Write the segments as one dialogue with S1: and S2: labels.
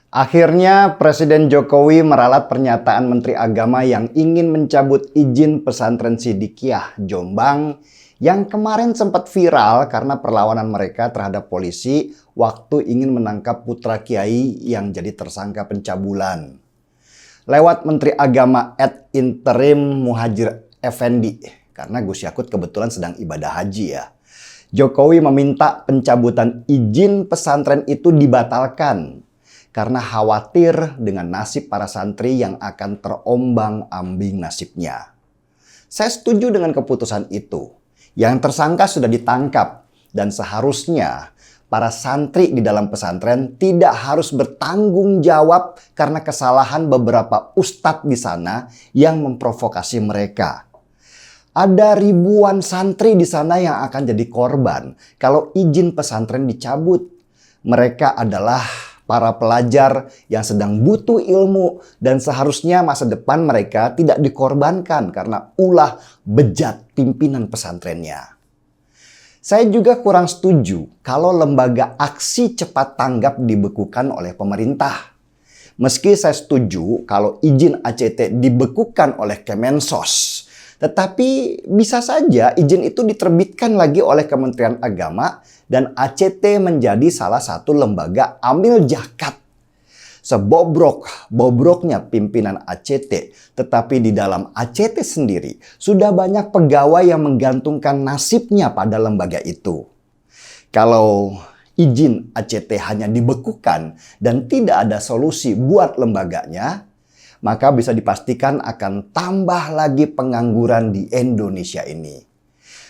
S1: Akhirnya Presiden Jokowi meralat pernyataan Menteri Agama yang ingin mencabut izin pesantren Sidikiyah Jombang yang kemarin sempat viral karena perlawanan mereka terhadap polisi waktu ingin menangkap putra kiai yang jadi tersangka pencabulan. Lewat Menteri Agama @interim Muhajir Effendi, karena Gus Yakut kebetulan sedang ibadah haji ya. Jokowi meminta pencabutan izin pesantren itu dibatalkan karena khawatir dengan nasib para santri yang akan terombang-ambing nasibnya. Saya setuju dengan keputusan itu. Yang tersangka sudah ditangkap dan seharusnya para santri di dalam pesantren tidak harus bertanggung jawab karena kesalahan beberapa ustadz di sana yang memprovokasi mereka. Ada ribuan santri di sana yang akan jadi korban kalau izin pesantren dicabut. Mereka adalah para pelajar yang sedang butuh ilmu dan seharusnya masa depan mereka tidak dikorbankan karena ulah bejat pimpinan pesantrennya. Saya juga kurang setuju kalau lembaga aksi cepat tanggap dibekukan oleh pemerintah. Meski saya setuju kalau izin ACT dibekukan oleh Kemensos, tetapi bisa saja izin itu diterbitkan lagi oleh Kementerian Agama dan ACT menjadi salah satu lembaga amil zakat. Sebobrok-bobroknya pimpinan ACT, tetapi di dalam ACT sendiri sudah banyak pegawai yang menggantungkan nasibnya pada lembaga itu. Kalau izin ACT hanya dibekukan dan tidak ada solusi buat lembaganya, maka bisa dipastikan akan tambah lagi pengangguran di Indonesia ini.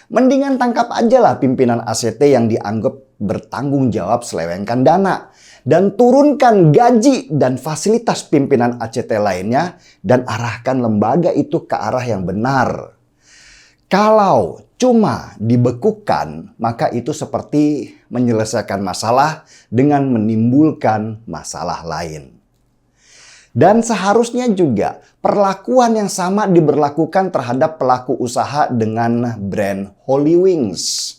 S1: Mendingan tangkap aja lah pimpinan ACT yang dianggap bertanggung jawab selewengkan dana. Dan turunkan gaji dan fasilitas pimpinan ACT lainnya dan arahkan lembaga itu ke arah yang benar. Kalau cuma dibekukan, maka itu seperti menyelesaikan masalah dengan menimbulkan masalah lain. Dan seharusnya juga perlakuan yang sama diberlakukan terhadap pelaku usaha dengan brand Holy Wings.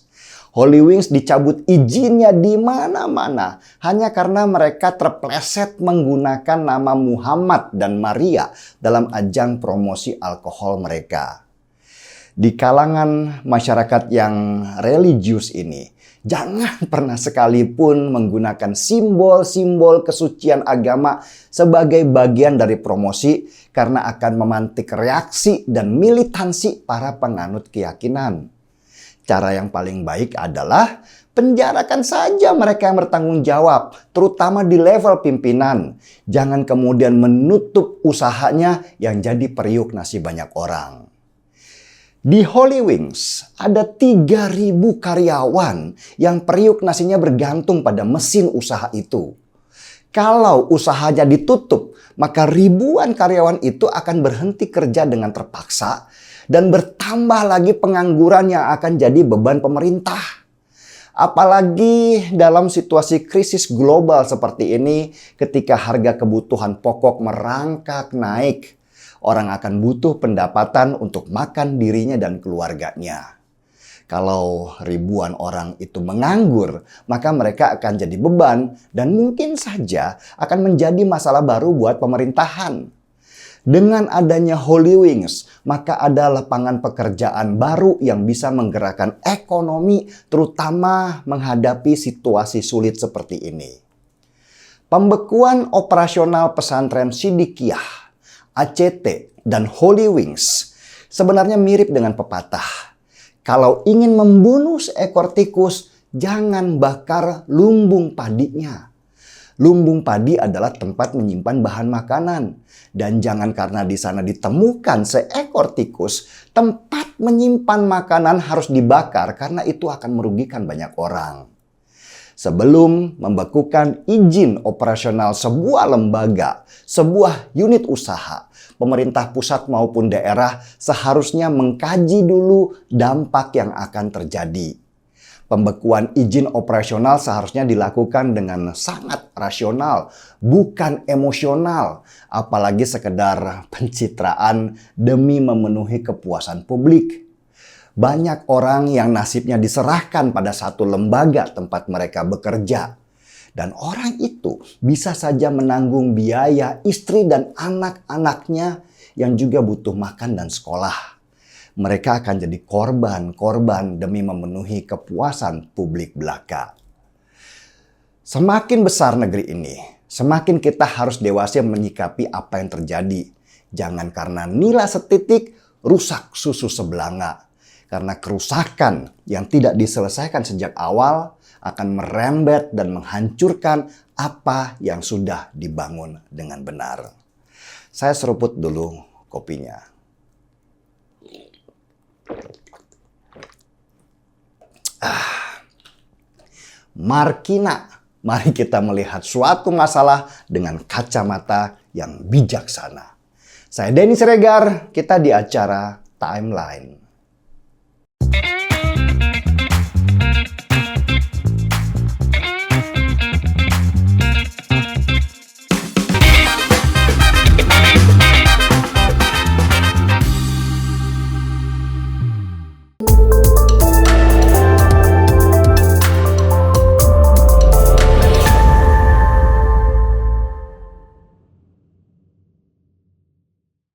S1: Holy Wings dicabut izinnya di mana-mana hanya karena mereka terpleset menggunakan nama Muhammad dan Maria dalam ajang promosi alkohol mereka. Di kalangan masyarakat yang religius ini, jangan pernah sekalipun menggunakan simbol-simbol kesucian agama sebagai bagian dari promosi karena akan memantik reaksi dan militansi para penganut keyakinan. Cara yang paling baik adalah penjarakan saja mereka yang bertanggung jawab, terutama di level pimpinan. Jangan kemudian menutup usahanya yang jadi periuk nasi banyak orang. Di Holy Wings ada 3.000 karyawan yang periuk nasinya bergantung pada mesin usaha itu. Kalau usahanya ditutup, maka ribuan karyawan itu akan berhenti kerja dengan terpaksa dan bertambah lagi pengangguran yang akan jadi beban pemerintah. Apalagi dalam situasi krisis global seperti ini, ketika harga kebutuhan pokok merangkak naik, orang akan butuh pendapatan untuk makan dirinya dan keluarganya. Kalau ribuan orang itu menganggur, maka mereka akan jadi beban dan mungkin saja akan menjadi masalah baru buat pemerintahan. Dengan adanya Holy Wings, maka ada lapangan pekerjaan baru yang bisa menggerakkan ekonomi, terutama menghadapi situasi sulit seperti ini. Pembekuan operasional pesantren Sidikiyah, ACT, dan Holy Wings sebenarnya mirip dengan pepatah. Kalau ingin membunuh seekor tikus, jangan bakar lumbung padinya. Lumbung padi adalah tempat menyimpan bahan makanan. Dan jangan karena di sana ditemukan seekor tikus, tempat menyimpan makanan harus dibakar karena itu akan merugikan banyak orang. Sebelum membekukan izin operasional sebuah lembaga, sebuah unit usaha, pemerintah pusat maupun daerah seharusnya mengkaji dulu dampak yang akan terjadi. Pembekuan izin operasional seharusnya dilakukan dengan sangat rasional, bukan emosional, apalagi sekedar pencitraan demi memenuhi kepuasan publik. Banyak orang yang nasibnya diserahkan pada satu lembaga tempat mereka bekerja. Dan orang itu bisa saja menanggung biaya istri dan anak-anaknya yang juga butuh makan dan sekolah. Mereka akan jadi korban demi memenuhi kepuasan publik belaka. Semakin besar negeri ini, semakin kita harus dewasa menyikapi apa yang terjadi. Jangan karena nila setitik rusak susu sebelanga. Karena kerusakan yang tidak diselesaikan sejak awal akan merembet dan menghancurkan apa yang sudah dibangun dengan benar. Saya seruput dulu kopinya. Markina, mari kita melihat suatu masalah dengan kacamata yang bijaksana. Saya Denny Siregar, kita di acara Timeline.